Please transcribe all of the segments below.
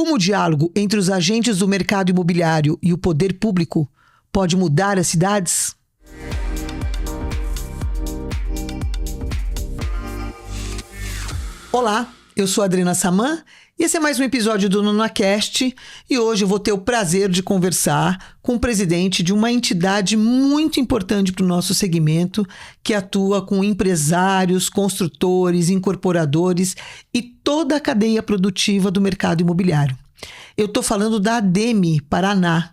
Como o diálogo entre os agentes do mercado imobiliário e o poder público pode mudar as cidades? Olá, eu sou a Adriana Saman e esse é mais um episódio do NunaCast e hoje eu vou ter o prazer de conversar com o presidente de uma entidade muito importante para o nosso segmento, que atua com empresários, construtores, incorporadores e toda a cadeia produtiva do mercado imobiliário. Eu estou falando da ADEME Paraná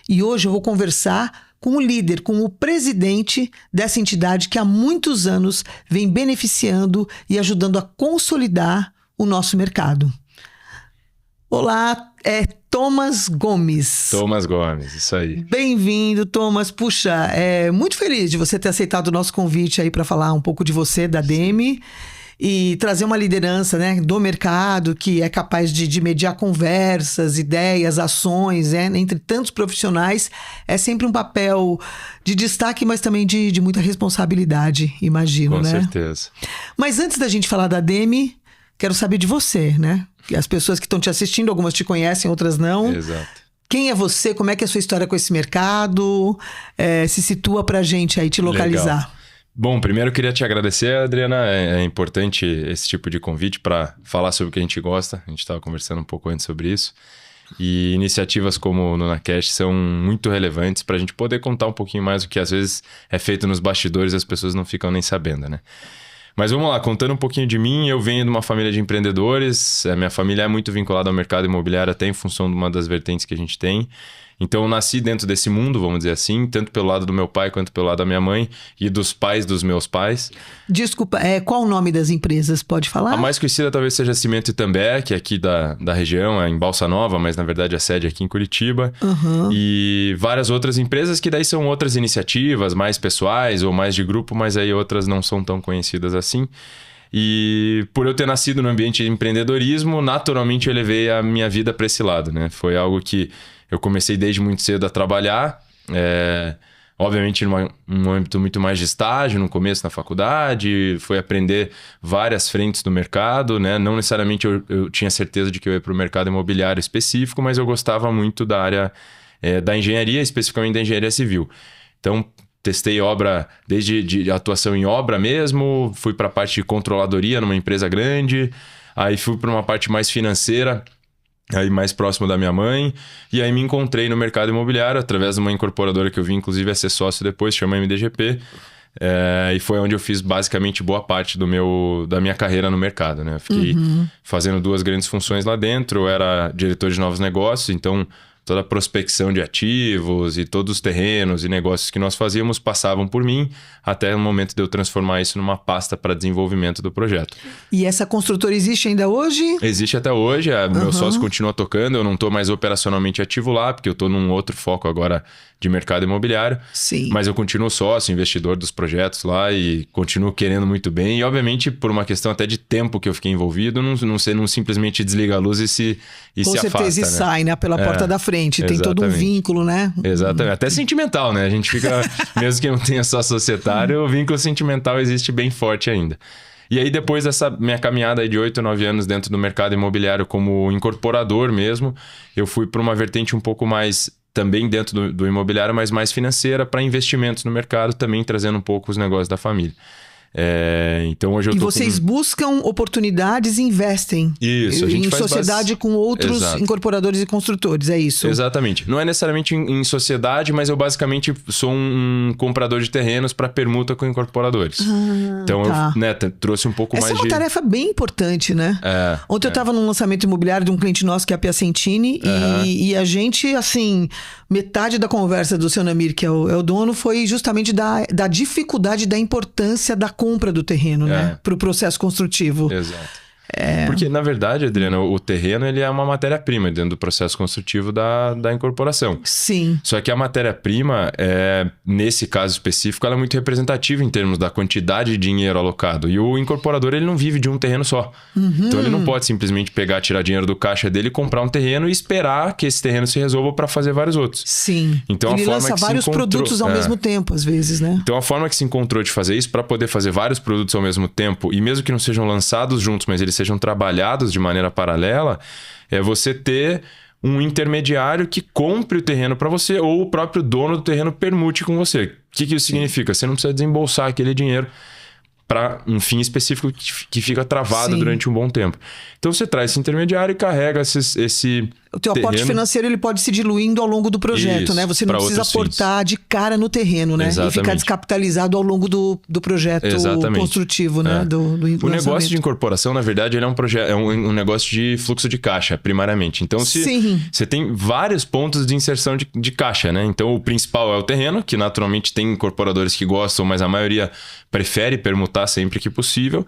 e hoje eu vou conversar com o líder, com o presidente dessa entidade que há muitos anos vem beneficiando e ajudando a consolidar o nosso mercado. Olá, Thomas Gomes. Thomas Gomes, isso aí. Bem-vindo, Thomas. Puxa, muito feliz de você ter aceitado o nosso convite aí para falar um pouco de você, da ADEME, e trazer uma liderança, né, do mercado que é capaz de mediar conversas, ideias, ações, entre tantos profissionais. É sempre um papel de destaque, mas também de muita responsabilidade, imagino, Com né? Com certeza. Mas antes da gente falar da ADEME, quero saber de você, né? As pessoas que estão te assistindo, algumas te conhecem, outras não. Exato. Quem é você? Como é que é a sua história com esse mercado? Se situa pra gente aí, te localizar. Legal. Bom, primeiro eu queria te agradecer, Adriana. É importante esse tipo de convite para falar sobre o que a gente gosta. A gente estava conversando um pouco antes sobre isso. E iniciativas como o NunaCast são muito relevantes para a gente poder contar um pouquinho mais do que às vezes é feito nos bastidores e as pessoas não ficam nem sabendo, né? Mas vamos lá, contando um pouquinho de mim, eu venho de uma família de empreendedores. A minha família é muito vinculada ao mercado imobiliário, até em função de uma das vertentes que a gente tem. Então eu nasci dentro desse mundo, vamos dizer assim, tanto pelo lado do meu pai quanto pelo lado da minha mãe e dos pais dos meus pais. Desculpa, qual o nome das empresas? Pode falar? A mais conhecida talvez seja Cimento Itambé, que é aqui da região, é em Balsa Nova, mas na verdade a sede é aqui em Curitiba. Uhum. E várias outras empresas que daí são outras iniciativas, mais pessoais ou mais de grupo, mas aí outras não são tão conhecidas assim. E por eu ter nascido no ambiente de empreendedorismo, naturalmente eu levei a minha vida para esse lado, né? Foi algo que eu comecei desde muito cedo a trabalhar, obviamente num âmbito muito mais de estágio, no começo na faculdade, foi aprender várias frentes do mercado, né? Não necessariamente eu tinha certeza de que eu ia para o mercado imobiliário específico, mas eu gostava muito da área da engenharia, especificamente da engenharia civil. Então, testei obra desde de atuação em obra mesmo, fui para a parte de controladoria numa empresa grande, aí fui para uma parte mais financeira, aí mais próximo da minha mãe, e aí me encontrei no mercado imobiliário através de uma incorporadora que eu vim inclusive a ser sócio depois, chama MDGP, e foi onde eu fiz basicamente boa parte da minha carreira no mercado, né? Fiquei fazendo duas grandes funções lá dentro, eu era diretor de novos negócios, então toda a prospecção de ativos e todos os terrenos e negócios que nós fazíamos passavam por mim até o momento de eu transformar isso numa pasta para desenvolvimento do projeto. E essa construtora existe ainda hoje? Existe até hoje. Meu sócio continua tocando. Eu não estou mais operacionalmente ativo lá, porque eu estou num outro foco agora de mercado imobiliário. Sim. Mas eu continuo sócio, investidor dos projetos lá e continuo querendo muito bem. E obviamente por uma questão até de tempo que eu fiquei envolvido, não simplesmente desliga a luz e se afasta. Com certeza, e sai, né? Pela porta da frente. Tem todo um vínculo, né? Exatamente. Até sentimental, né? A gente fica, mesmo que não tenha só societário, o vínculo sentimental existe bem forte ainda. E aí depois dessa minha caminhada aí de 8, 9 anos dentro do mercado imobiliário como incorporador mesmo, eu fui para uma vertente um pouco mais também dentro do imobiliário, mas mais financeira para investimentos no mercado, também trazendo um pouco os negócios da família. Então hoje eu tô vocês buscam oportunidades e investem isso, a gente em faz sociedade com outros incorporadores e construtores, é isso? Exatamente. Não é necessariamente em sociedade, mas eu basicamente sou um comprador de terrenos para permuta com incorporadores. Então eu trouxe um pouco mais de... Essa é uma tarefa bem importante, né? Ontem eu estava num lançamento imobiliário de um cliente nosso que é a Piacentini e a gente, assim, metade da conversa do seu Namir, que é o dono, foi justamente da dificuldade, da importância da compra do terreno, né? Para o processo construtivo. Exato. Porque, na verdade, Adriana, o terreno ele é uma matéria-prima dentro do processo construtivo da incorporação. Sim. Só que a matéria-prima, nesse caso específico, ela é muito representativa em termos da quantidade de dinheiro alocado. E o incorporador, ele não vive de um terreno só. Então, ele não pode simplesmente tirar dinheiro do caixa dele, comprar um terreno e esperar que esse terreno se resolva para fazer vários outros. Sim. Então, ele lança vários produtos ao mesmo tempo, às vezes, né? Então, a forma que se encontrou de fazer isso, para poder fazer vários produtos ao mesmo tempo, e mesmo que não sejam lançados juntos, mas eles sejam trabalhados de maneira paralela, é você ter um intermediário que compre o terreno para você ou o próprio dono do terreno permute com você. O que isso significa? Você não precisa desembolsar aquele dinheiro para um fim específico que fica travado durante um bom tempo. Então você traz esse intermediário e carrega esse o teu aporte financeiro ele pode se diluindo ao longo do projeto, isso, né? Você não precisa aportar de cara no terreno, né? Exatamente. E ficar descapitalizado ao longo do projeto construtivo, né? Do o negócio de incorporação, na verdade, ele é um negócio de fluxo de caixa, primariamente. Então, você tem vários pontos de inserção de caixa, né? Então, o principal é o terreno, que naturalmente tem incorporadores que gostam, mas a maioria prefere permutar sempre que possível.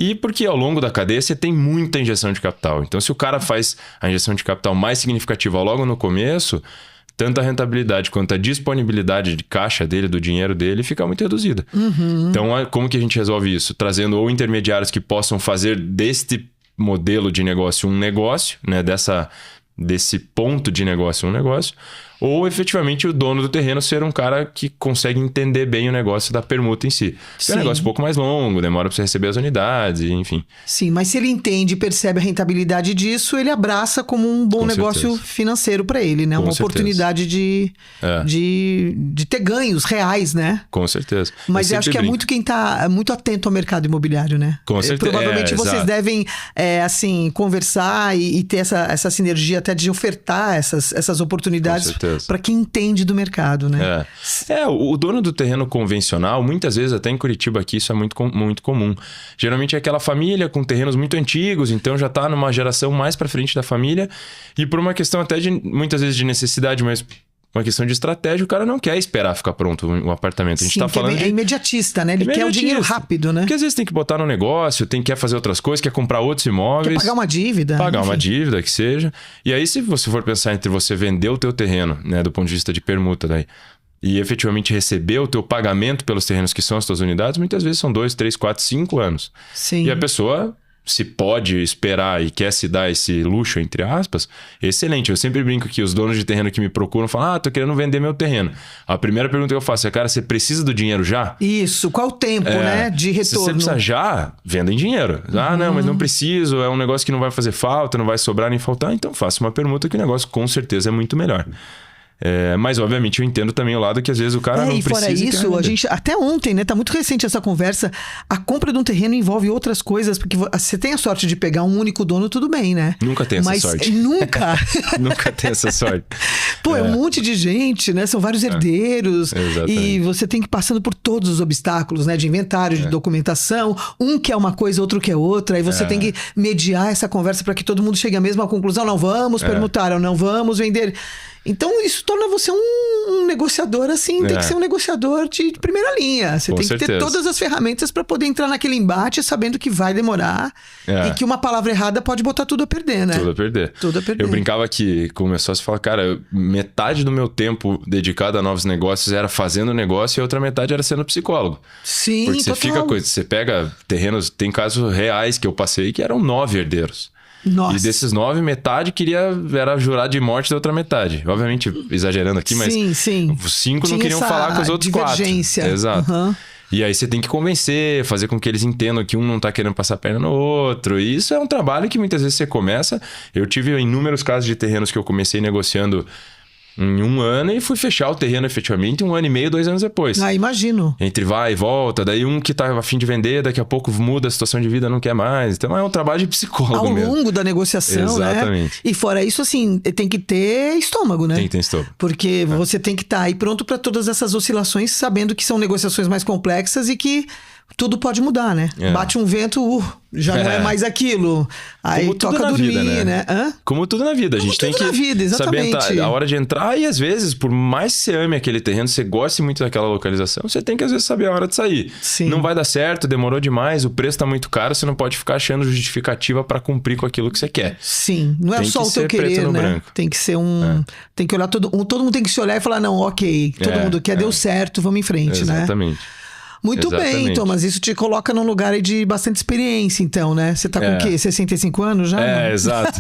E porque ao longo da cadeia você tem muita injeção de capital. Então, se o cara faz a injeção de capital mais significativa logo no começo, tanto a rentabilidade quanto a disponibilidade de caixa dele, do dinheiro dele, fica muito reduzida. Então, como que a gente resolve isso? Trazendo ou intermediários que possam fazer deste modelo de negócio um negócio, né? Desse ponto de negócio um negócio, ou efetivamente o dono do terreno ser um cara que consegue entender bem o negócio da permuta em si. É um negócio um pouco mais longo, demora para você receber as unidades, enfim. Sim, mas se ele entende e percebe a rentabilidade disso, ele abraça como um bom negócio financeiro para ele, né? Uma oportunidade de ter ganhos reais, né? Com certeza. Mas eu acho que é muito quem tá muito atento ao mercado imobiliário, né? Com certeza. Provavelmente vocês devem, assim, conversar e ter essa sinergia até de ofertar essas oportunidades para quem entende do mercado, né? O dono do terreno convencional, muitas vezes até em Curitiba aqui, isso é muito comum. Geralmente é aquela família com terrenos muito antigos, então já está numa geração mais para frente da família e por uma questão até muitas vezes de necessidade, mas uma questão de estratégia, o cara não quer esperar ficar pronto um apartamento. A gente tá falando é imediatista, né? Ele quer o dinheiro rápido, né? Porque às vezes tem que botar no negócio, quer fazer outras coisas, quer comprar outros imóveis. Quer pagar uma dívida. Uma dívida, que seja. E aí, se você for pensar entre você vender o teu terreno, né? Do ponto de vista de permuta, daí, e efetivamente receber o teu pagamento pelos terrenos que são as tuas unidades, muitas vezes são 2, 3, 4, 5 anos. Sim. E a pessoa, se pode esperar e quer se dar esse luxo, entre aspas, excelente. Eu sempre brinco que os donos de terreno que me procuram falam, tô querendo vender meu terreno. A primeira pergunta que eu faço é, cara, você precisa do dinheiro já? Isso, qual o tempo, né, de retorno? Se você precisa já, venda em dinheiro. Não, mas não preciso, é um negócio que não vai fazer falta, não vai sobrar nem faltar, então faça uma permuta que o negócio com certeza é muito melhor. Mas obviamente eu entendo também o lado que às vezes o cara não precisa. E fora isso, a gente até ontem, né, tá muito recente essa conversa, a compra de um terreno envolve outras coisas, porque você tem a sorte de pegar um único dono, tudo bem, né? Nunca tem essa sorte. Nunca. Nunca tem essa sorte. Pô, é um monte de gente, né? São vários herdeiros. E você tem que ir passando por todos os obstáculos, né? De inventário, de documentação. Um quer uma coisa, outro quer outra. Aí você tem que mediar essa conversa para que todo mundo chegue à mesma conclusão. Não vamos permutar, ou não vamos vender. Então, isso torna você um negociador, assim, tem que ser um negociador de primeira linha. Você tem que ter todas as ferramentas para poder entrar naquele embate sabendo que vai demorar e que uma palavra errada pode botar tudo a perder, né? Tudo a perder. Eu brincava que começou a se falar, cara, metade do meu tempo dedicado a novos negócios era fazendo negócio e a outra metade era sendo psicólogo. Sim, porque você pega terrenos, tem casos reais que eu passei que eram 9 herdeiros. Nossa. E desses 9, metade era jurar de morte da outra metade. Obviamente, exagerando aqui, mas os 5 não queriam falar com os outros 4. Exato. E aí você tem que convencer, fazer com que eles entendam que um não tá querendo passar a perna no outro. E isso é um trabalho que muitas vezes você começa. Eu tive inúmeros casos de terrenos que eu comecei negociando em 1 ano e fui fechar o terreno efetivamente 1 ano e meio, 2 anos depois. Imagino. Entre vai e volta, daí um que tá a fim de vender, daqui a pouco muda a situação de vida, não quer mais. Então é um trabalho de psicólogo mesmo. Ao longo da negociação, exatamente, né? E fora isso, assim, tem que ter estômago, né? Tem que ter estômago. Porque você tem que estar aí pronto para todas essas oscilações, sabendo que são negociações mais complexas e que tudo pode mudar, né? Bate um vento, já não é mais aquilo. Aí como toca tudo dormir, vida, né? Como tudo na vida. A gente tem que saber a hora de entrar e às vezes, por mais que você ame aquele terreno, você goste muito daquela localização, você tem que às vezes saber a hora de sair. Sim. Não vai dar certo, demorou demais, o preço tá muito caro, você não pode ficar achando justificativa para cumprir com aquilo que você quer. Sim, não é só o teu querer, né? Branco. Tem que ser tem que olhar todo mundo tem que se olhar e falar, não, ok, todo mundo quer, deu certo, vamos em frente, né? Exatamente. Muito bem, Thomas. Isso te coloca num lugar aí de bastante experiência, então, né? Você tá com o quê? 65 anos já? Exato.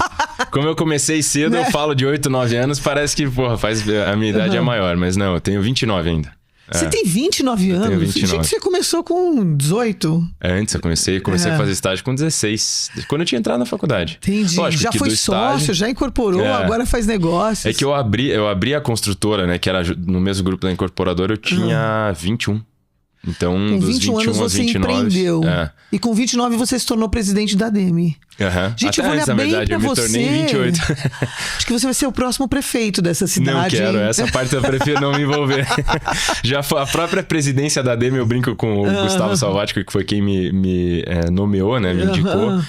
Como eu comecei cedo, eu falo de 8, 9 anos, parece que, a minha idade é maior. Mas não, eu tenho 29 ainda. Você tem 29 anos? tenho 29. Achei que você começou com 18. Antes eu comecei a fazer estágio com 16, quando eu tinha entrado na faculdade. Entendi. Lógico Já que foi do sócio, estágio- já incorporou, agora faz negócios. É que eu abri a construtora, né? Que era no mesmo grupo da incorporadora, eu tinha 21. Então, Com dos 21 21 anos aos você 29... empreendeu. É. E com 29 você se tornou presidente da ADEME. Aham. Gente, Até eu vou olhar antes, na bem verdade, pra eu me você. tornei em 28. Acho que você vai ser o próximo prefeito dessa cidade. Não quero, hein? essa parte eu prefiro não me envolver. Já a própria presidência da ADEME, eu brinco com o Gustavo Salvático, que foi quem me nomeou, né? Me indicou.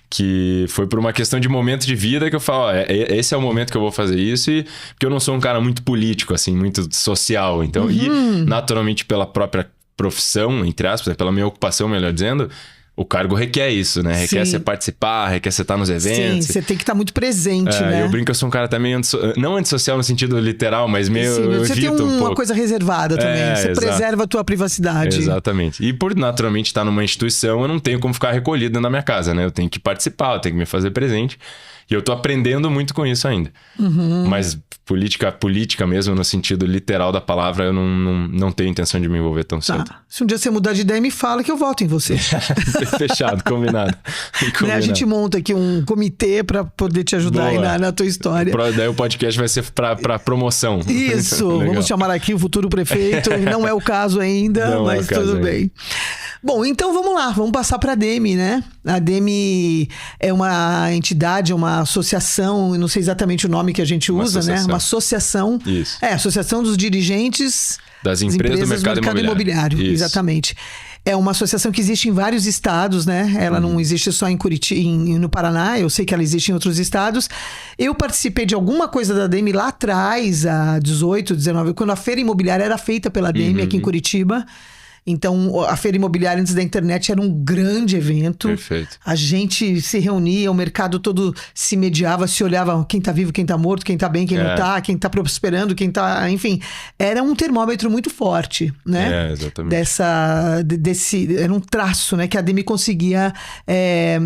Que foi por uma questão de momento de vida que eu falo, ó, esse é o momento que eu vou fazer isso, e porque eu não sou um cara muito político, assim, muito social. Então, e naturalmente pela própria profissão, entre aspas, pela minha ocupação, melhor dizendo, o cargo requer isso, né? Requer Sim. você participar, requer você estar nos Sim, eventos. você tem que estar muito presente, né? Eu brinco que eu sou um cara também, não antissocial no sentido literal, mas meio Sim, eu você tem evito um uma pouco. coisa reservada também. Você exato. preserva a tua privacidade. Exatamente. E por naturalmente estar numa instituição, eu não tenho como ficar recolhido na minha casa, né? Eu tenho que participar, eu tenho que me fazer presente. E eu tô aprendendo muito com isso ainda. Mas política mesmo, no sentido literal da palavra, eu não tenho intenção de me envolver tão cedo. Tá. Se um dia você mudar de ideia, me fala que eu voto em você. Fechado, combinado. Né? A gente monta aqui um comitê pra poder te ajudar aí Boa. na tua história. Daí o podcast vai ser pra promoção. Isso, Legal. vamos chamar aqui o futuro prefeito. Não é o caso ainda, Não é mas o caso tudo ainda. bem. Bom, então vamos lá, vamos passar para a ADEME, né? A ADEME é uma entidade, uma associação, eu não sei exatamente o nome que a gente Uma usa, né? associação. Uma associação. Isso. Associação dos dirigentes Das empresas do mercado imobiliário. Isso. Exatamente. É uma associação que existe em vários estados, né? Ela não existe só em Curitiba, no Paraná. Eu sei que ela existe em outros estados. Eu participei de alguma coisa da ADEME lá atrás, há 18, 19, quando a feira imobiliária era feita pela ADEME aqui em Curitiba. Então, a feira imobiliária antes da internet era um grande evento. Perfeito. A gente se reunia, o mercado todo se mediava, se olhava quem tá vivo, quem tá morto, quem tá bem, quem não tá, quem tá prosperando, quem tá... Enfim, era um termômetro muito forte, né? Exatamente. Era um traço, né? Que a ADEME conseguia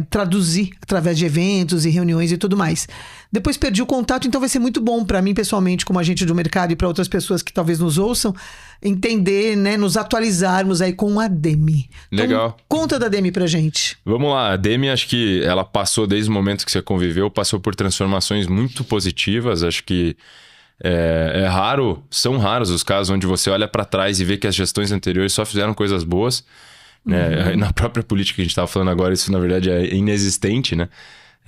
traduzir através de eventos e reuniões e tudo mais. Depois perdi o contato, então vai ser muito bom para mim pessoalmente, como agente do mercado, e para outras pessoas que talvez nos ouçam, entender, né, nos atualizarmos aí com a ADEME. Legal. Então, conta da ADEME pra gente. Vamos lá, a ADEME, acho que ela passou, desde o momento que você conviveu, passou por transformações muito positivas. Acho que são raros os casos onde você olha para trás e vê que as gestões anteriores só fizeram coisas boas. Né? Na própria política que a gente estava falando agora, isso na verdade é inexistente, né?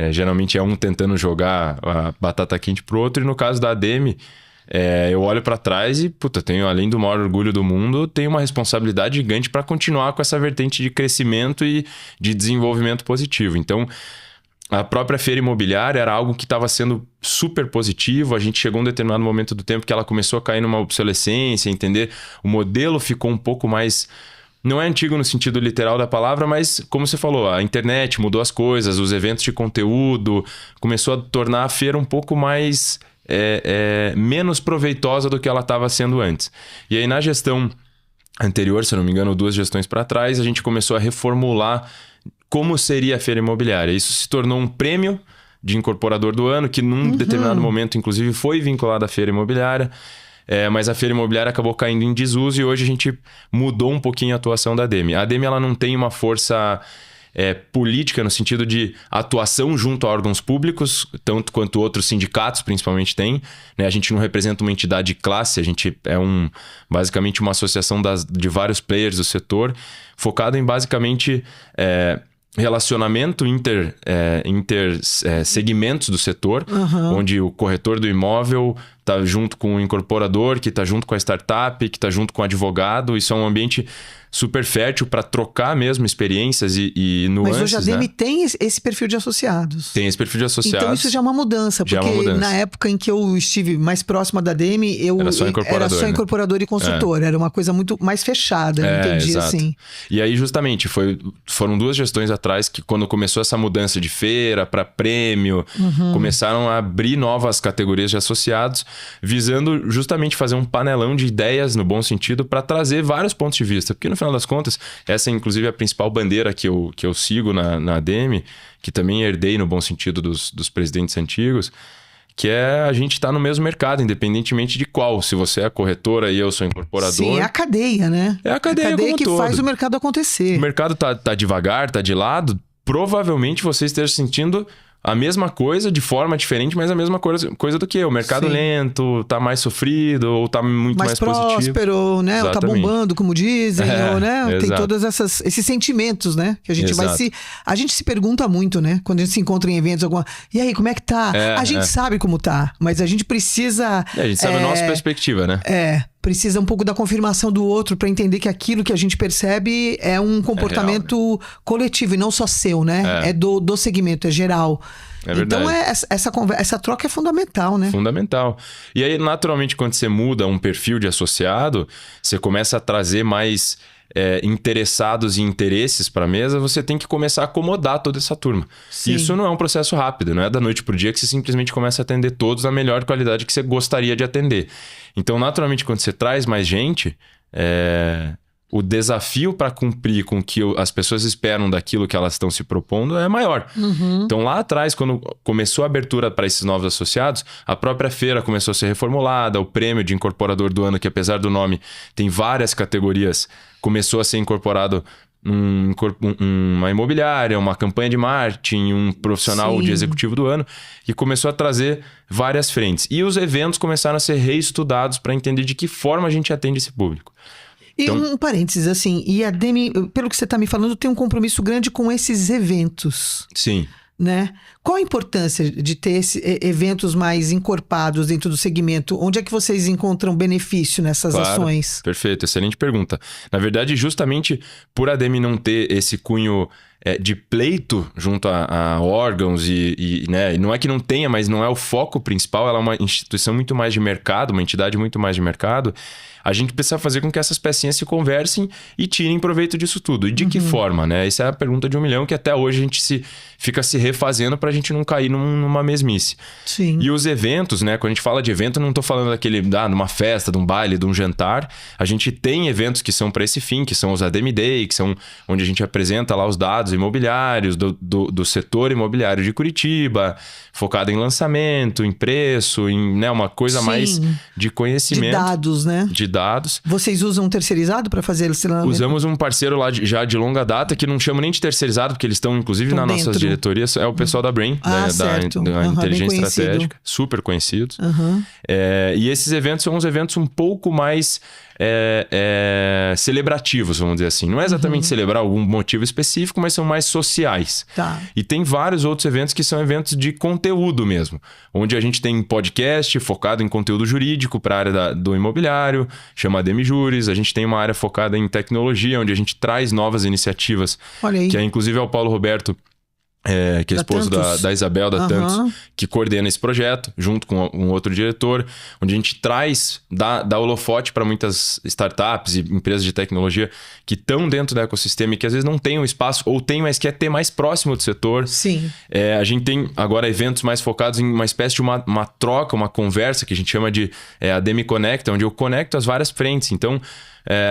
Geralmente é um tentando jogar a batata quente pro outro, e no caso da ADEME, eu olho para trás e, tenho, além do maior orgulho do mundo, tenho uma responsabilidade gigante para continuar com essa vertente de crescimento e de desenvolvimento positivo. Então, a própria feira imobiliária era algo que estava sendo super positivo. A gente chegou a um determinado momento do tempo que ela começou a cair numa obsolescência, entender, o modelo ficou um pouco mais... Não é antigo no sentido literal da palavra, mas como você falou, a internet mudou as coisas, os eventos de conteúdo, começou a tornar a feira um pouco mais... menos proveitosa do que ela estava sendo antes. E aí na gestão anterior, se eu não me engano, 2 gestões para trás, a gente começou a reformular como seria a feira imobiliária. Isso se tornou um prêmio de incorporador do ano, que num determinado momento, inclusive, foi vinculado à feira imobiliária. Mas a feira imobiliária acabou caindo em desuso e hoje a gente mudou um pouquinho a atuação da ADEME. A ADEME ela não tem uma força política no sentido de atuação junto a órgãos públicos, tanto quanto outros sindicatos principalmente têm. Né? A gente não representa uma entidade de classe, a gente é basicamente uma associação de vários players do setor, focado em basicamente... relacionamento segmentos do setor, onde o corretor do imóvel está junto com o incorporador, que está junto com a startup, que está junto com o advogado. Isso é um ambiente super fértil para trocar mesmo experiências e nuances. Mas hoje a ADEME né? tem esse perfil de associados. Tem esse perfil de associados. Então isso já é uma mudança, porque na época em que eu estive mais próxima da ADEME, era só incorporador e consultor. Era uma coisa muito mais fechada, eu entendi exato. assim. E aí justamente foram 2 gestões atrás que, quando começou essa mudança de feira para prêmio, começaram a abrir novas categorias de associados, visando justamente fazer um panelão de ideias, no bom sentido, para trazer vários pontos de vista. Porque no final das contas, essa é inclusive a principal bandeira que eu sigo na ADEME, que também herdei no bom sentido dos presidentes antigos, que é a gente estar no mesmo mercado, independentemente de qual. Se você é corretora e eu sou incorporador... Sim, é a cadeia, né? É a cadeia como que todo. faz o mercado acontecer. O mercado tá devagar, tá de lado, provavelmente você esteja sentindo a mesma coisa, de forma diferente, mas a mesma coisa do que eu. O mercado lento, tá mais sofrido, ou tá muito mais positivo. Próspero, né? Ou tá bombando, como dizem, ou, né? Tem todos esses sentimentos, né? Que a gente a gente se pergunta muito, né? Quando a gente se encontra em eventos, e aí, como é que tá? A gente sabe como tá, mas a gente precisa... a gente sabe a nossa perspectiva, né? Precisa um pouco da confirmação do outro para entender que aquilo que a gente percebe é um comportamento real, né? Coletivo e não só seu, né? É do segmento, é geral. É verdade. Então essa troca é fundamental, né? Fundamental. E aí, naturalmente, quando você muda um perfil de associado, você começa a trazer mais interessados e interesses para a mesa, você tem que começar a acomodar toda essa turma. Sim. Isso não é um processo rápido, não é da noite pro dia que você simplesmente começa a atender todos na melhor qualidade que você gostaria de atender. Então, naturalmente, quando você traz mais gente, o desafio para cumprir com o que as pessoas esperam daquilo que elas estão se propondo é maior. Então, lá atrás, quando começou a abertura para esses novos associados, a própria feira começou a ser reformulada, o prêmio de incorporador do ano, que apesar do nome tem várias categorias, começou a ser incorporado uma imobiliária, uma campanha de marketing, um profissional de executivo do ano, e começou a trazer várias frentes. E os eventos começaram a ser reestudados para entender de que forma a gente atende esse público. E um parênteses, assim, e a Demi, pelo que você está me falando, tem um compromisso grande com esses eventos. Sim. Né? Qual a importância de ter eventos mais encorpados dentro do segmento? Onde é que vocês encontram benefício nessas ações? Perfeito, excelente pergunta. Na verdade, justamente por a Demi não ter esse cunho de pleito junto a órgãos né? E não é que não tenha, mas não é o foco principal, ela é uma instituição muito mais de mercado, uma entidade muito mais de mercado. A gente precisa fazer com que essas pecinhas se conversem e tirem proveito disso tudo. E de que forma, né? Essa é a pergunta de 1 milhão que até hoje a gente fica se refazendo para a gente não cair numa mesmice. Sim. E os eventos, né? Quando a gente fala de evento, eu não estou falando de uma festa, de um baile, de um jantar. A gente tem eventos que são para esse fim, que são os ADM Day, que são onde a gente apresenta lá os dados imobiliários do setor imobiliário de Curitiba, focado em lançamento, em preço, em, né, uma coisa mais de conhecimento. De dados, né? De dados. Vocês usam um terceirizado para fazer esse lançamento? Usamos um parceiro lá já de longa data, que não chamo nem de terceirizado, porque eles estão inclusive nas nossas diretorias. É o pessoal da Brain, da Inteligência Estratégica. Super conhecidos. E esses eventos são uns eventos um pouco mais celebrativos, vamos dizer assim. Não é exatamente celebrar algum motivo específico, mas são mais sociais. Tá. E tem vários outros eventos que são eventos de conteúdo mesmo, onde a gente tem podcast focado em conteúdo jurídico para a área do imobiliário, chama ADM Juris. A gente tem uma área focada em tecnologia, onde a gente traz novas iniciativas, que inclusive é o Paulo Roberto, que é esposo da Isabel da Tantos, que coordena esse projeto, junto com um outro diretor, onde a gente traz, dá holofote para muitas startups e empresas de tecnologia que estão dentro do ecossistema e que às vezes não tem um espaço, ou tem, mas quer ter mais próximo do setor. Sim. A gente tem agora eventos mais focados em uma espécie de uma troca, uma conversa, que a gente chama de ADM Connecta, onde eu conecto as várias frentes. Então,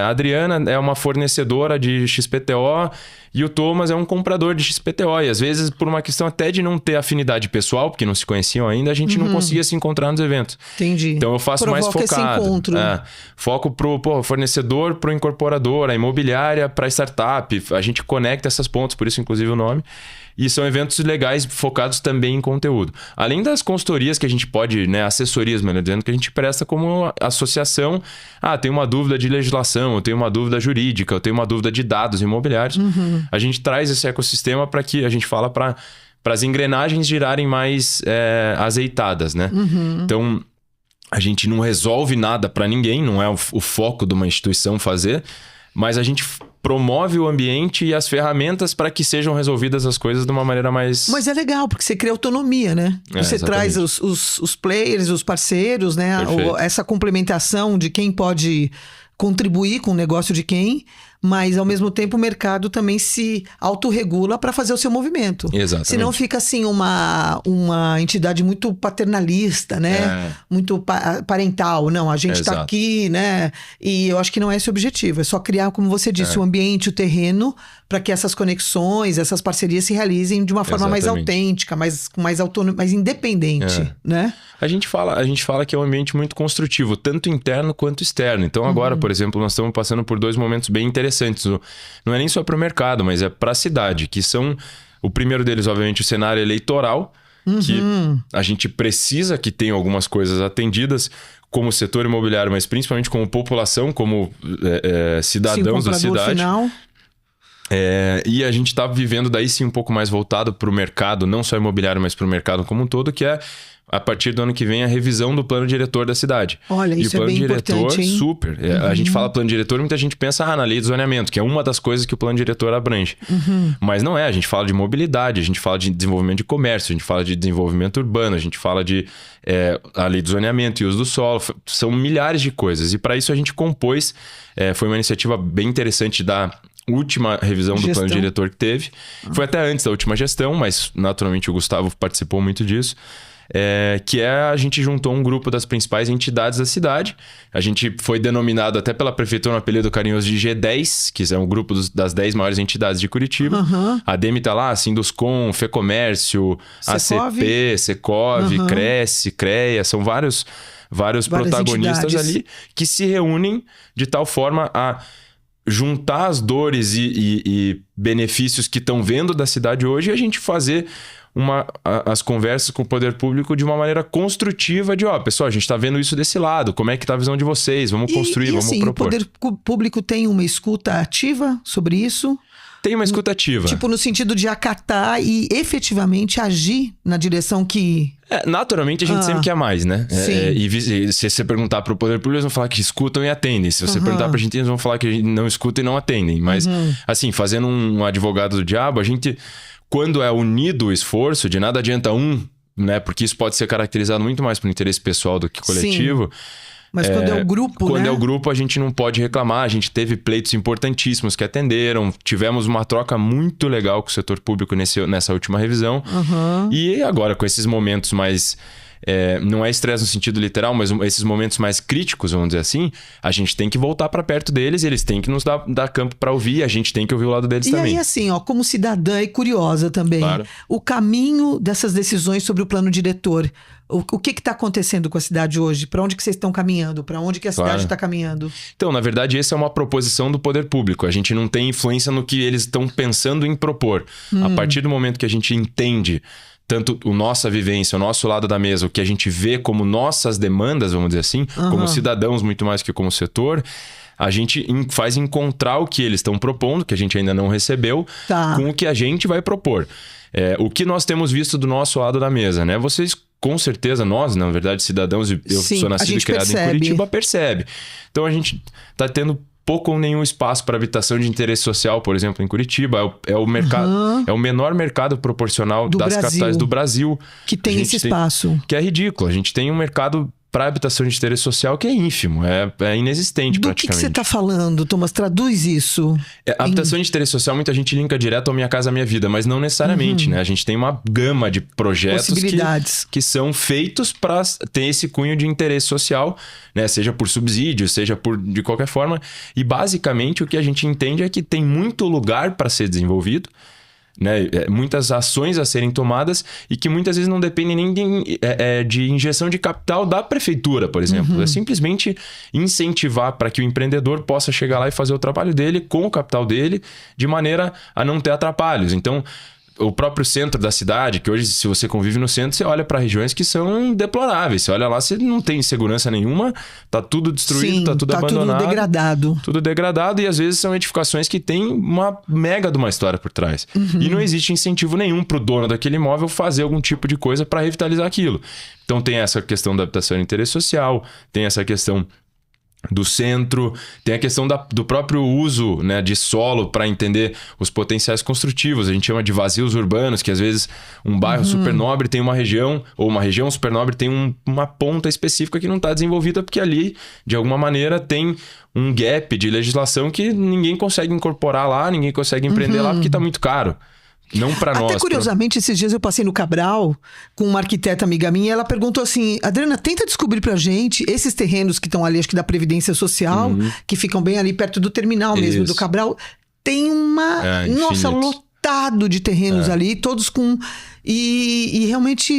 a Adriana é uma fornecedora de XPTO e o Thomas é um comprador de XPTO. E às vezes, por uma questão até de não ter afinidade pessoal, porque não se conheciam ainda, a gente não conseguia se encontrar nos eventos. Entendi. Então eu faço mais focado. Esse encontro. Foco pro fornecedor, pro incorporador, a imobiliária, para startup. A gente conecta essas pontas, por isso inclusive o nome. E são eventos legais focados também em conteúdo. Além das consultorias que a gente pode, né, assessorias, melhor dizendo, que a gente presta como associação. Tenho uma dúvida de legislação, eu tenho uma dúvida jurídica, eu tenho uma dúvida de dados imobiliários. A gente traz esse ecossistema para que a gente fala para as engrenagens girarem mais azeitadas, né? Então, a gente não resolve nada para ninguém, não é o foco de uma instituição fazer, mas a gente promove o ambiente e as ferramentas para que sejam resolvidas as coisas de uma maneira mais... Mas é legal, porque você cria autonomia, né? Você traz os players, os parceiros, né? Essa complementação de quem pode contribuir com o negócio de quem, mas ao mesmo tempo o mercado também se autorregula para fazer o seu movimento. Exatamente. Senão fica assim uma entidade muito paternalista, né? Muito parental. Não, a gente está aqui, né? E eu acho que não é esse o objetivo. É só criar, como você disse, o ambiente, o terreno, para que essas conexões, essas parcerias se realizem de uma forma mais autêntica, com mais autônoma, mais independente, né? A gente fala que é um ambiente muito construtivo, tanto interno quanto externo. Então agora, por exemplo, nós estamos passando por 2 momentos bem interessantes. Não é nem só para o mercado, mas é para a cidade, que são... O primeiro deles, obviamente, o cenário eleitoral, que a gente precisa que tenha algumas coisas atendidas, como setor imobiliário, mas principalmente como população, como cidadãos da cidade. Final. E a gente está vivendo daí sim um pouco mais voltado para o mercado, não só imobiliário, mas para o mercado como um todo, que é a partir do ano que vem a revisão do plano diretor da cidade. Olha, isso é bem importante, hein? Super. A gente fala plano diretor, muita gente pensa na lei de zoneamento, que é uma das coisas que o plano diretor abrange. Mas não é, a gente fala de mobilidade, a gente fala de desenvolvimento de comércio, a gente fala de desenvolvimento urbano, a gente fala de a lei de zoneamento e uso do solo, são milhares de coisas. E para isso a gente compôs, foi uma iniciativa bem interessante da última revisão do plano diretor que teve. Foi até antes da última gestão, mas naturalmente o Gustavo participou muito disso. A gente juntou um grupo das principais entidades da cidade. A gente foi denominado até pela prefeitura um apelido carinhoso de G10, que é um grupo das 10 maiores entidades de Curitiba. A ADEME tá lá, Sinduscom, Fecomércio, ACP, Secov, Cresce, CREA, são vários protagonistas entidades ali que se reúnem de tal forma a juntar as dores e benefícios que estão vendo da cidade hoje e a gente fazer as conversas com o poder público de uma maneira construtiva de, pessoal, a gente está vendo isso desse lado, como é que tá a visão de vocês, vamos construir, vamos propor. O poder público tem uma escuta ativa sobre isso? Tem uma escuta ativa. Tipo, no sentido de acatar e efetivamente agir na direção que... Naturalmente a gente sempre quer mais, né? Sim. E se você perguntar para o poder público, eles vão falar que escutam e atendem. Se você perguntar para a gente, eles vão falar que não escutam e não atendem. Mas, assim, fazendo um advogado do diabo, a gente... Quando é unido o esforço, de nada adianta né? Porque isso pode ser caracterizado muito mais por interesse pessoal do que coletivo. Sim. Mas quando é o grupo, Quando é o grupo, a gente não pode reclamar. A gente teve pleitos importantíssimos que atenderam. Tivemos uma troca muito legal com o setor público nessa última revisão. E agora, com esses momentos mais... não é estresse no sentido literal, mas esses momentos mais críticos, vamos dizer assim, a gente tem que voltar para perto deles, eles têm que nos dar campo para ouvir, e a gente tem que ouvir o lado deles também. E aí, assim, como cidadã e curiosa também, claro, o caminho dessas decisões sobre o plano diretor, o que está acontecendo com a cidade hoje? Para onde que vocês estão caminhando? Para onde que a cidade está caminhando? Então, na verdade, essa é uma proposição do poder público. A gente não tem influência no que eles estão pensando em propor. A partir do momento que a gente entende tanto a nossa vivência, o nosso lado da mesa, o que a gente vê como nossas demandas, vamos dizer assim, como cidadãos muito mais que como setor, a gente faz encontrar o que eles estão propondo, que a gente ainda não recebeu, com o que a gente vai propor. O que nós temos visto do nosso lado da mesa, né? Vocês, com certeza, nós, na verdade, cidadãos, eu sou nascido e criado em Curitiba, percebe. Então a gente está tendo pouco ou nenhum espaço para habitação de interesse social, por exemplo, em Curitiba. É o mercado, é o menor mercado proporcional das capitais do Brasil. Que tem esse espaço. Que é ridículo. A gente tem um mercado para habitação de interesse social que é ínfimo, é inexistente praticamente. Do que você está falando, Thomas? Traduz isso. Habitação de interesse social, muita gente linka direto ao Minha Casa Minha Vida, mas não necessariamente, né? A gente tem uma gama de projetos que são feitos para ter esse cunho de interesse social, né? Seja por subsídio, seja de qualquer forma. E basicamente o que a gente entende é que tem muito lugar para ser desenvolvido, né? Muitas ações a serem tomadas e que muitas vezes não dependem nem de injeção de capital da prefeitura, por exemplo. É simplesmente incentivar para que o empreendedor possa chegar lá e fazer o trabalho dele com o capital dele, de maneira a não ter atrapalhos. Então, o próprio centro da cidade, que hoje, se você convive no centro, você olha para regiões que são deploráveis. Você olha lá, você não tem segurança nenhuma, tá tudo destruído, tá tudo abandonado. Tudo degradado. Tudo degradado, e às vezes são edificações que têm uma mega de uma história por trás. E não existe incentivo nenhum pro dono daquele imóvel fazer algum tipo de coisa para revitalizar aquilo. Então tem essa questão da habitação de interesse social, tem essa questão do centro, tem a questão do próprio uso, né, de solo para entender os potenciais construtivos. A gente chama de vazios urbanos, que às vezes um bairro super nobre tem uma região, ou uma região super nobre tem uma ponta específica que não está desenvolvida, porque ali, de alguma maneira, tem um gap de legislação que ninguém consegue incorporar lá, ninguém consegue empreender lá, porque está muito caro. Não para nós. Até curiosamente, esses dias eu passei no Cabral com uma arquiteta amiga minha, e ela perguntou assim: Adriana, tenta descobrir pra gente esses terrenos que estão ali, acho que da Previdência Social, que ficam bem ali perto do terminal mesmo, do Cabral. Tem uma... nossa, lotado de terrenos ali, todos com... E realmente,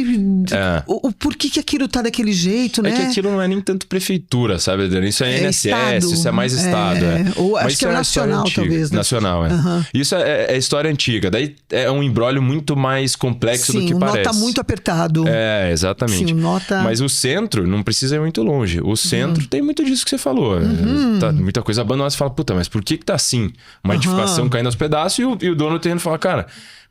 o porquê que aquilo tá daquele jeito, né? É que aquilo não é nem tanto prefeitura, sabe, Adriana? Isso é INSS, estado, isso é mais estado. Ou mas acho que é nacional, talvez. Né? Nacional, Isso é história antiga. Daí é um imbróglio muito mais complexo do que parece. Sim, o nó tá muito apertado. Exatamente. Sim, o nó tá... Mas o centro não precisa ir muito longe. O centro tem muito disso que você falou. Tá muita coisa abandonada. Você fala, puta, mas por que tá assim? Uma edificação caindo aos pedaços e o dono do terreno fala, cara...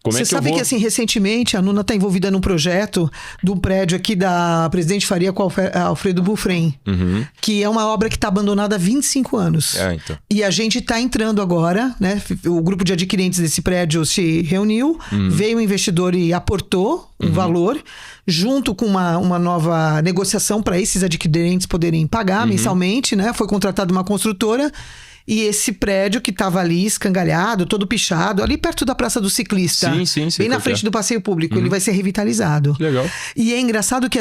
Você sabe que, assim, recentemente a Nuna está envolvida num projeto de um prédio aqui da Presidente Faria com Alfredo Bufrem, que é uma obra que está abandonada há 25 anos. Então. E a gente está entrando agora, né? O grupo de adquirentes desse prédio se reuniu, veio um investidor e aportou um valor, junto com uma nova negociação para esses adquirentes poderem pagar mensalmente, né? Foi contratada uma construtora. E esse prédio que estava ali escangalhado, todo pichado, ali perto da Praça do Ciclista. Sim, bem na frente do passeio público. Ele vai ser revitalizado. Legal. E é engraçado que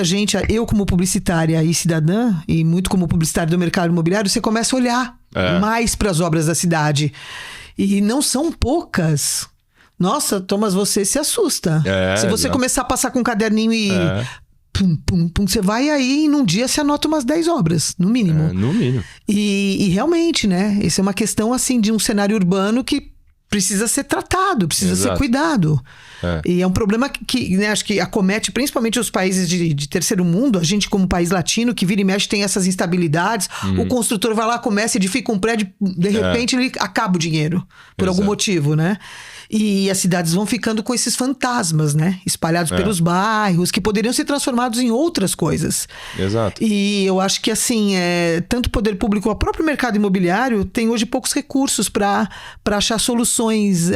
eu como publicitária e cidadã, e muito como publicitária do mercado imobiliário, você começa a olhar mais para as obras da cidade. E não são poucas. Nossa, Thomas, você se assusta. Se você começar a passar com um caderninho e... Pum, pum, pum. Você vai aí e num dia você anota umas 10 obras, no mínimo. No mínimo. E realmente, né? Isso é uma questão, assim, de um cenário urbano que precisa ser tratado, precisa ser cuidado. E é um problema que né, acho que acomete principalmente os países de terceiro mundo. A gente, como país latino, que vira e mexe, tem essas instabilidades. O construtor vai lá, começa, edifica um prédio, de repente ele acaba o dinheiro, por algum motivo, né? E as cidades vão ficando com esses fantasmas, né? Espalhados pelos bairros, que poderiam ser transformados em outras coisas. Exato. E eu acho que, assim, tanto o poder público, o próprio mercado imobiliário, tem hoje poucos recursos para achar soluções,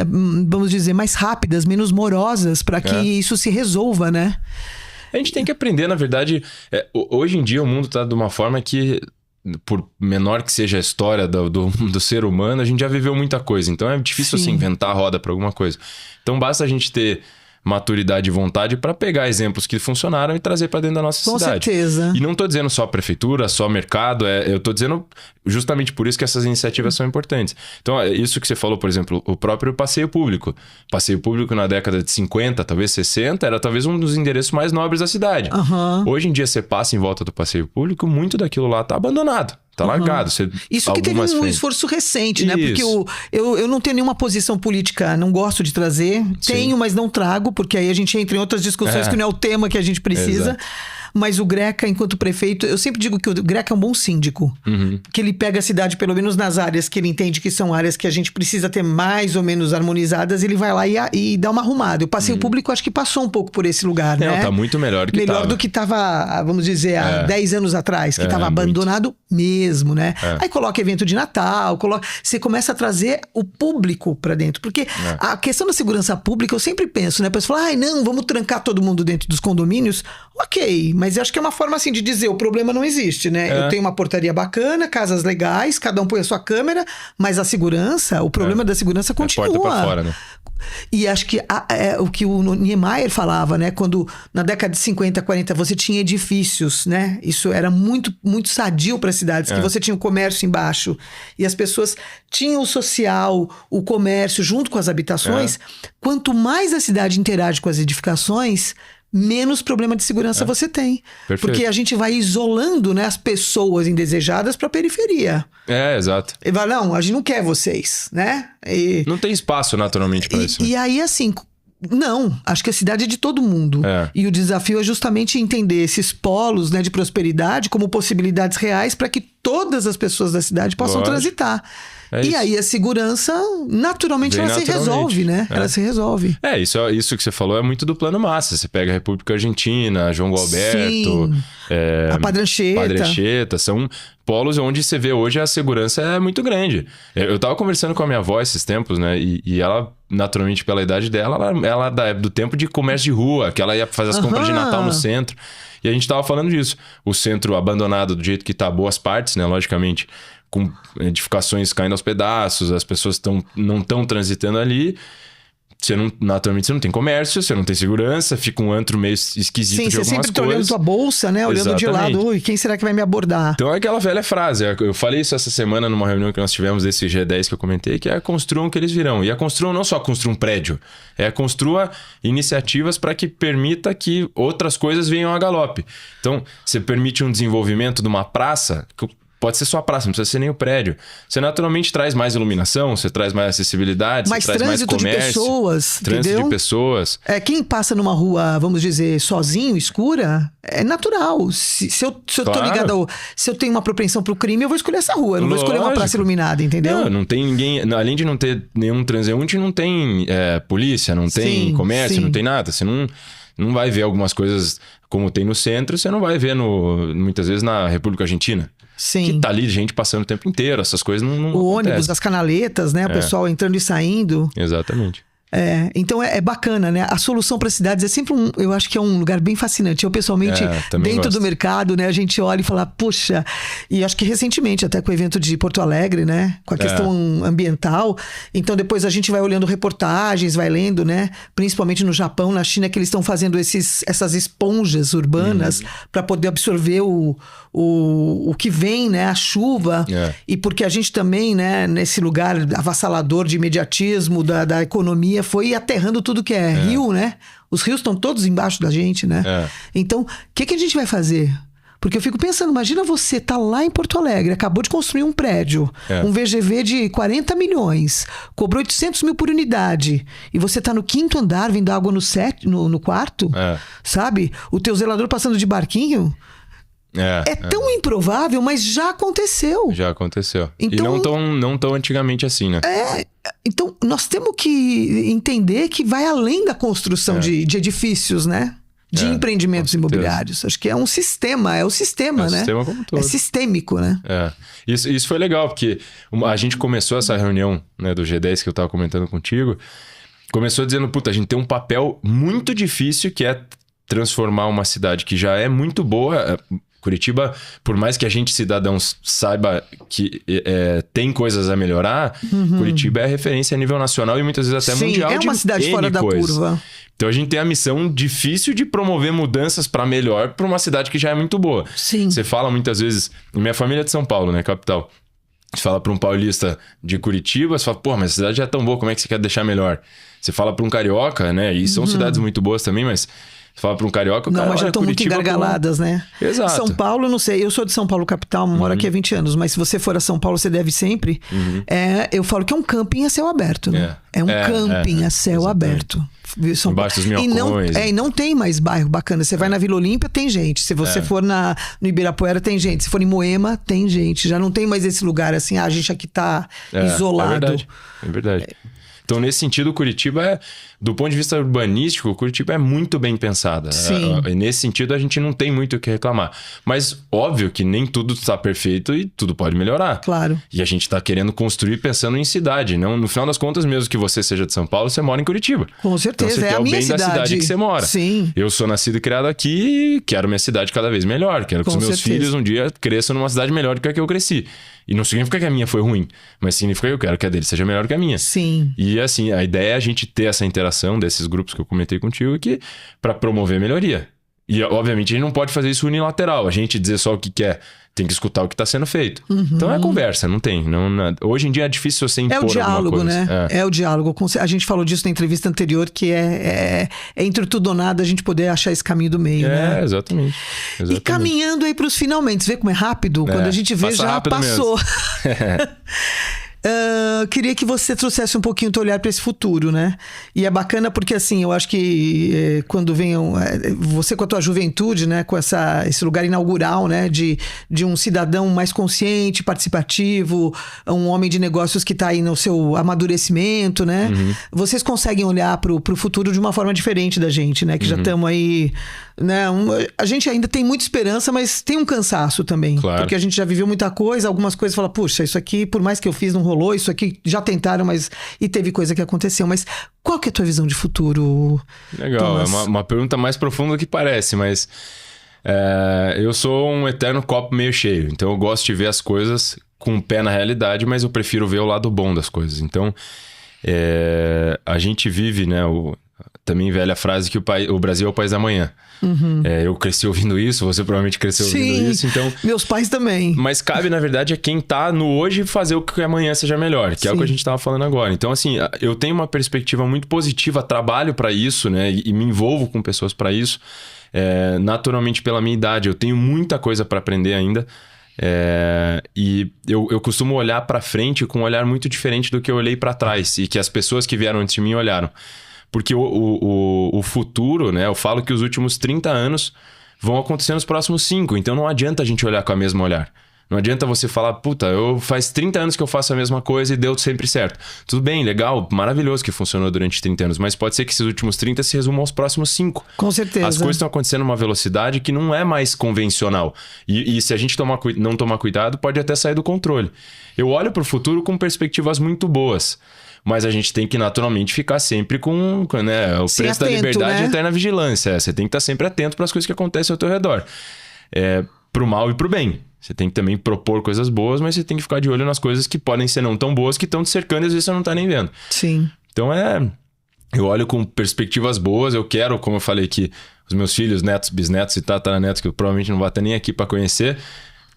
vamos dizer, mais rápidas, menos morosas, para que isso se resolva, né? A gente tem que aprender, na verdade, hoje em dia o mundo está de uma forma que... por menor que seja a história do ser humano, a gente já viveu muita coisa. Então é difícil assim, inventar a roda para alguma coisa. Então basta a gente ter maturidade e vontade para pegar exemplos que funcionaram e trazer para dentro da nossa cidade. Com certeza. E não tô dizendo só prefeitura, só mercado, eu tô dizendo justamente por isso que essas iniciativas são importantes. Então, isso que você falou, por exemplo, o próprio passeio público. Passeio público na década de 50, talvez 60, era talvez um dos endereços mais nobres da cidade. Hoje em dia, você passa em volta do passeio público, muito daquilo lá tá abandonado. Tá largado. Isso que teve um esforço recente, né? Porque eu não tenho nenhuma posição política, não gosto de trazer. Tenho, mas não trago, porque aí a gente entra em outras discussões que não é o tema que a gente precisa. Exato. Mas o Greca, enquanto prefeito, eu sempre digo que o Greca é um bom síndico. Que ele pega a cidade, pelo menos nas áreas que ele entende que são áreas que a gente precisa ter mais ou menos harmonizadas, ele vai lá e dá uma arrumada. O passeio público, acho que passou um pouco por esse lugar, né? Não, tá muito melhor do que melhor do que tava, vamos dizer, há 10 anos atrás, que estava abandonado mesmo, né? Aí coloca evento de Natal, você começa a trazer o público para dentro. Porque a questão da segurança pública, eu sempre penso, né? A pessoa fala, não, vamos trancar todo mundo dentro dos condomínios. Ok, mas eu acho que é uma forma assim de dizer, o problema não existe, né? Eu tenho uma portaria bacana, casas legais, cada um põe a sua câmera, mas a segurança, o problema da segurança continua. Porta pra fora, né? E acho que o que o Niemeyer falava, né? Quando na década de 50, 40 você tinha edifícios, né? Isso era muito, muito sadio para as cidades, que você tinha o comércio embaixo e as pessoas tinham o social, o comércio junto com as habitações. Quanto mais a cidade interage com as edificações, menos problema de segurança você tem. Perfeito. Porque a gente vai isolando, né, as pessoas indesejadas para a periferia. Exato. E vai, não, a gente não quer vocês, né? Não tem espaço naturalmente para isso. E aí, assim, não, acho que a cidade é de todo mundo. E o desafio é justamente entender esses polos, né, de prosperidade como possibilidades reais para que todas as pessoas da cidade possam transitar. E aí a segurança, naturalmente, ela se resolve, né? Ela se resolve. Isso que você falou é muito do plano massa. Você pega a República Argentina, João Gualberto... a Padre Anchieta. São polos onde você vê hoje a segurança é muito grande. Eu tava conversando com a minha avó esses tempos, né? E ela, naturalmente, pela idade dela, ela é do tempo de comércio de rua, que ela ia fazer as compras de Natal no centro. E a gente tava falando disso. O centro abandonado do jeito que tá, boas partes, né? Logicamente, com edificações caindo aos pedaços, as pessoas não estão transitando ali. Naturalmente você não tem comércio, você não tem segurança, fica um antro meio esquisito de algumas coisas. Sim, você sempre tá olhando tua bolsa, né? Olhando de lado, quem será que vai me abordar? Então é aquela velha frase, eu falei isso essa semana numa reunião que nós tivemos desse G10 que eu comentei, que é construam que eles virão. E a construam não só construa um prédio, construa iniciativas para que permita que outras coisas venham a galope. Então, você permite um desenvolvimento de uma praça... Pode ser só a praça, não precisa ser nem o prédio. Você naturalmente traz mais iluminação, você traz mais acessibilidade, você traz mais comércio. De pessoas, trânsito entendeu? de pessoas. Quem passa numa rua, vamos dizer, sozinho, escura, é natural. Se eu tô ligado se eu tenho uma propensão pro crime, eu vou escolher essa rua. Eu não vou escolher uma praça iluminada, entendeu? Não tem ninguém... Além de não ter nenhum transeunte, não tem polícia, não tem comércio, não tem nada. Você não vai ver algumas coisas como tem no centro, você não vai ver muitas vezes na República Argentina. Sim. Que tá ali gente passando o tempo inteiro, essas coisas não o ônibus, as canaletas, né? O pessoal entrando e saindo. Exatamente. Então é bacana, né? A solução para cidades é sempre eu acho que é um lugar bem fascinante. Eu pessoalmente, dentro do mercado, né? A gente olha e fala, puxa, e acho que recentemente, até com o evento de Porto Alegre, né? Com a questão ambiental. Então depois a gente vai olhando reportagens, vai lendo, né? Principalmente no Japão, na China, que eles estão fazendo essas esponjas urbanas para poder absorver o que vem, né? A chuva. E porque a gente também, né? Nesse lugar avassalador de imediatismo da economia, foi aterrando tudo que é rio, né? Os rios estão todos embaixo da gente, né? Então, o que a gente vai fazer? Porque eu fico pensando, imagina você tá lá em Porto Alegre, acabou de construir um prédio, um VGV de 40 milhões, cobrou 800 mil por unidade, e você tá no 5º andar, vendo água no quarto, sabe? O teu zelador passando de barquinho... tão improvável, mas já aconteceu. Já aconteceu. Então, e não tão antigamente assim, né? Então, nós temos que entender que vai além da construção de edifícios, né? De empreendimentos imobiliários. Acho que é um sistema, né? Sistema como todo. É sistêmico, né? Isso foi legal, porque a gente começou essa reunião, né, do G10 que eu tava comentando contigo, começou dizendo, a gente tem um papel muito difícil que é transformar uma cidade que já é muito boa... Curitiba, por mais que a gente, cidadãos, saiba que tem coisas a melhorar, Curitiba é referência a nível nacional e muitas vezes até mundial. É uma cidade fora da curva. Então a gente tem a missão difícil de promover mudanças para melhor para uma cidade que já é muito boa. Sim. Você fala muitas vezes... Minha família é de São Paulo, né? Capital. Você fala para um paulista de Curitiba, você fala, mas a cidade já é tão boa, como é que você quer deixar melhor? Você fala para um carioca, né? E são cidades muito boas também, mas... Você fala para um carioca... Não, mas já estão muito engargaladas, né? Exato. São Paulo, não sei. Eu sou de São Paulo, capital, moro aqui há 20 anos. Mas se você for a São Paulo, você deve sempre. Eu falo que é um camping a céu aberto, né? É um camping a céu aberto. Embaixo dos minhocões. E não tem mais bairro bacana. Você vai na Vila Olímpia, tem gente. Se você for no Ibirapuera, tem gente. Se for em Moema, tem gente. Já não tem mais esse lugar assim, a gente aqui tá isolado. É verdade. Então, nesse sentido, Curitiba do ponto de vista urbanístico, Curitiba é muito bem pensada. Sim. Nesse sentido, a gente não tem muito o que reclamar. Mas, óbvio que nem tudo está perfeito e tudo pode melhorar. Claro. E a gente está querendo construir pensando em cidade. Não, no final das contas, mesmo que você seja de São Paulo, você mora em Curitiba. Com certeza, então, você quer a o minha bem da cidade que você mora. Sim. Eu sou nascido e criado aqui e quero minha cidade cada vez melhor. Quero que os meus filhos um dia cresçam numa cidade melhor do que a que eu cresci. E não significa que a minha foi ruim, mas significa que eu quero que a dele seja melhor que a minha. Sim. E assim, a ideia é a gente ter essa interação desses grupos que eu comentei contigo aqui para promover melhoria. E obviamente a gente não pode fazer isso unilateral, a gente dizer só o que quer, tem que escutar o que está sendo feito. Então é conversa, não tem. Hoje em dia é difícil você impor alguma coisa. É o diálogo, né? É o diálogo. A gente falou disso na entrevista anterior, que é entre tudo ou nada a gente poder achar esse caminho do meio, né? Exatamente. E caminhando aí para os finalmente, vê como é rápido? Quando a gente vê, já passou. Queria que você trouxesse um pouquinho o teu olhar para esse futuro, né? E é bacana porque, assim, eu acho que quando você com a tua juventude, né? Com esse lugar inaugural, né? De um cidadão mais consciente, participativo, um homem de negócios que está aí no seu amadurecimento, né? Vocês conseguem olhar para o futuro de uma forma diferente da gente, né? Que já estamos aí, né? A gente ainda tem muita esperança, mas tem um cansaço também. Claro. Porque a gente já viveu muita coisa, algumas coisas fala, puxa, isso aqui, por mais que eu fiz, não rolou, isso aqui já tentaram, mas e teve coisa que aconteceu. Mas qual que é a tua visão de futuro? Legal, Thomas? é uma pergunta mais profunda do que parece, mas eu sou um eterno copo meio cheio, então eu gosto de ver as coisas com o pé na realidade, mas eu prefiro ver o lado bom das coisas. Então, a gente vive, né, também velha frase que o Brasil é o país da manhã. Eu cresci ouvindo isso, você provavelmente cresceu ouvindo isso, então... meus pais também. Mas cabe, na verdade, a quem tá no hoje fazer o que amanhã seja melhor, que é o que a gente tava falando agora. Então, assim, eu tenho uma perspectiva muito positiva, trabalho para isso, né? E me envolvo com pessoas para isso. Naturalmente, pela minha idade, eu tenho muita coisa para aprender ainda. E eu costumo olhar para frente com um olhar muito diferente do que eu olhei para trás e que as pessoas que vieram antes de mim olharam. Porque o futuro, né? Eu falo que os últimos 30 anos vão acontecer nos próximos 5. Então não adianta a gente olhar com o mesmo olhar. Não adianta você falar, puta, faz 30 anos que eu faço a mesma coisa e deu sempre certo. Tudo bem, legal, maravilhoso que funcionou durante 30 anos. Mas pode ser que esses últimos 30 se resumam aos próximos 5. Com certeza. As coisas estão acontecendo numa velocidade que não é mais convencional. E se a gente não tomar cuidado, pode até sair do controle. Eu olho para o futuro com perspectivas muito boas. Mas a gente tem que naturalmente ficar sempre com né, o preço da liberdade e eterna vigilância. Você tem que estar sempre atento para as coisas que acontecem ao teu redor. Pro mal e pro bem. Você tem que também propor coisas boas, mas você tem que ficar de olho nas coisas que podem ser não tão boas, que estão te cercando e às vezes você não tá nem vendo. Sim. Então eu olho com perspectivas boas. Eu quero, como eu falei aqui, os meus filhos, netos, bisnetos e tataranetos, que eu provavelmente não vou estar nem aqui para conhecer,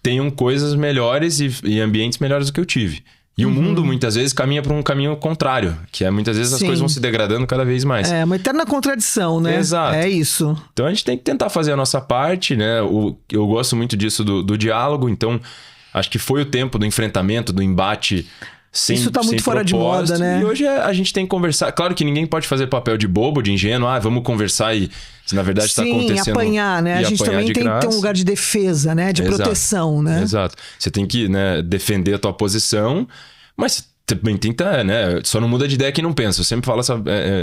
tenham coisas melhores e ambientes melhores do que eu tive. E o mundo, muitas vezes, caminha para um caminho contrário. Que muitas vezes as coisas vão se degradando cada vez mais. É uma eterna contradição, né? Exato. É isso. Então a gente tem que tentar fazer a nossa parte, né? Eu gosto muito disso do diálogo. Então, acho que foi o tempo do enfrentamento, do embate sem isso tá muito fora de moda, né? E hoje a gente tem que conversar. Claro que ninguém pode fazer papel de bobo, de ingênuo. Vamos conversar e... Se na verdade está acontecendo... Sim, apanhar, né? A gente também tem que ter um lugar de defesa, né? De proteção, né? Exato. Você tem que, né, defender a tua posição, mas também tem que estar, né? Só não muda de ideia quem não pensa. Eu sempre falo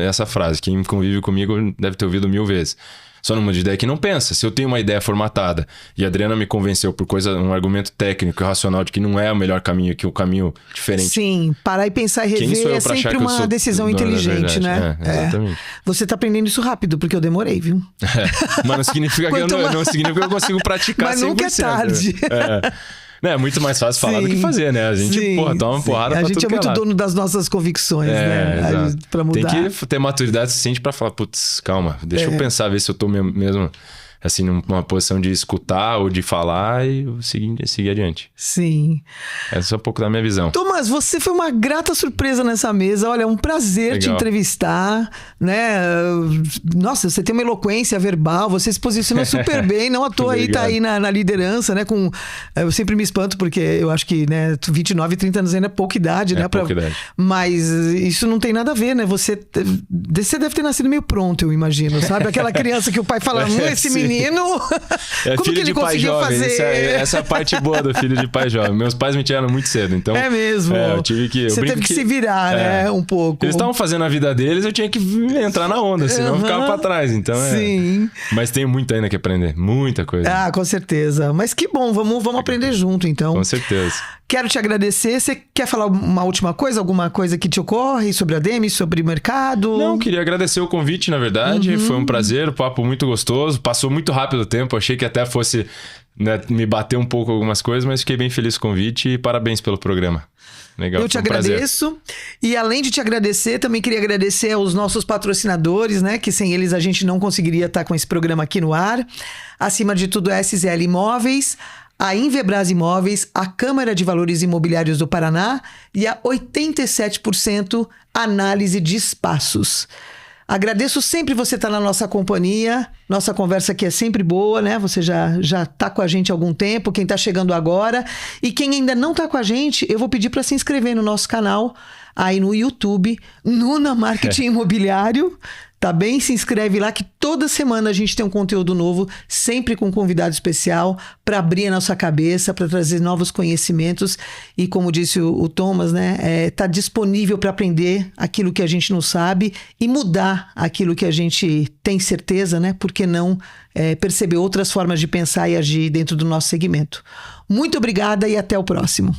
essa frase. Quem convive comigo deve ter ouvido 1000 vezes. Só não muda de ideia quem não pensa. Se eu tenho uma ideia formatada e a Adriana me convenceu por um argumento técnico e racional de que não é o melhor caminho, que o caminho diferente. Sim, parar e pensar e rever é sempre uma decisão inteligente, né? Exatamente. Você tá aprendendo isso rápido, porque eu demorei, viu? Mas não significa não significa que eu consigo praticar 100%. Mas nunca é tarde. É muito mais fácil falar do que fazer, né? A gente, toma uma porrada pra tudo. A gente é muito dono das nossas convicções, né? Pra mudar. Tem que ter maturidade suficiente pra falar, putz, calma, deixa eu pensar, ver se eu tô mesmo assim, numa posição de escutar ou de falar e seguir adiante. Sim. Essa é um pouco da minha visão. Thomas, você foi uma grata surpresa nessa mesa. Olha, é um prazer te entrevistar, né? Nossa, você tem uma eloquência verbal, você se posiciona super bem, não à toa aí tá aí na liderança, né? Eu sempre me espanto porque eu acho que, né, 29, 30 anos ainda é pouca idade, né? Pouca idade. Mas isso não tem nada a ver, né? Você deve ter nascido meio pronto, eu imagino, sabe? Aquela criança que o pai fala, esse menino... Como filho que ele de pai conseguiu jovem. fazer? Essa é a parte boa do filho de pai jovem. Meus pais me tiraram muito cedo, então... É mesmo. Eu tive que... Você teve que se virar, né? Um pouco. Eles estavam fazendo a vida deles, eu tinha que entrar na onda, senão eu ficava pra trás. Então Sim. Mas tenho muito ainda que aprender. Muita coisa. Ah, com certeza. Mas que bom, vamos aprender junto, então. Com certeza. Quero te agradecer. Você quer falar uma última coisa? Alguma coisa que te ocorre sobre a Demi, sobre o mercado? Não, queria agradecer o convite, na verdade. Foi um prazer, um papo muito gostoso. Passou muito rápido o tempo. Achei que até fosse, né, me bater um pouco algumas coisas, mas fiquei bem feliz com o convite e parabéns pelo programa. Legal, eu te agradeço. E além de te agradecer, também queria agradecer aos nossos patrocinadores, né? Que sem eles a gente não conseguiria estar com esse programa aqui no ar. Acima de tudo, a SZL Imóveis, a Invebras Imóveis, a Câmara de Valores Imobiliários do Paraná e a 87% Análise de Espaços. Agradeço sempre você estar na nossa companhia. Nossa conversa aqui é sempre boa, né? Você já tá com a gente há algum tempo, quem tá chegando agora. E quem ainda não tá com a gente, eu vou pedir para se inscrever no nosso canal aí no YouTube, Nuna Marketing Imobiliário. Tá bem? Se inscreve lá que toda semana a gente tem um conteúdo novo, sempre com um convidado especial, para abrir a nossa cabeça, para trazer novos conhecimentos. E como disse o Thomas, né? Tá disponível para aprender aquilo que a gente não sabe e mudar aquilo que a gente tem certeza, né? Por que não perceber outras formas de pensar e agir dentro do nosso segmento? Muito obrigada e até o próximo.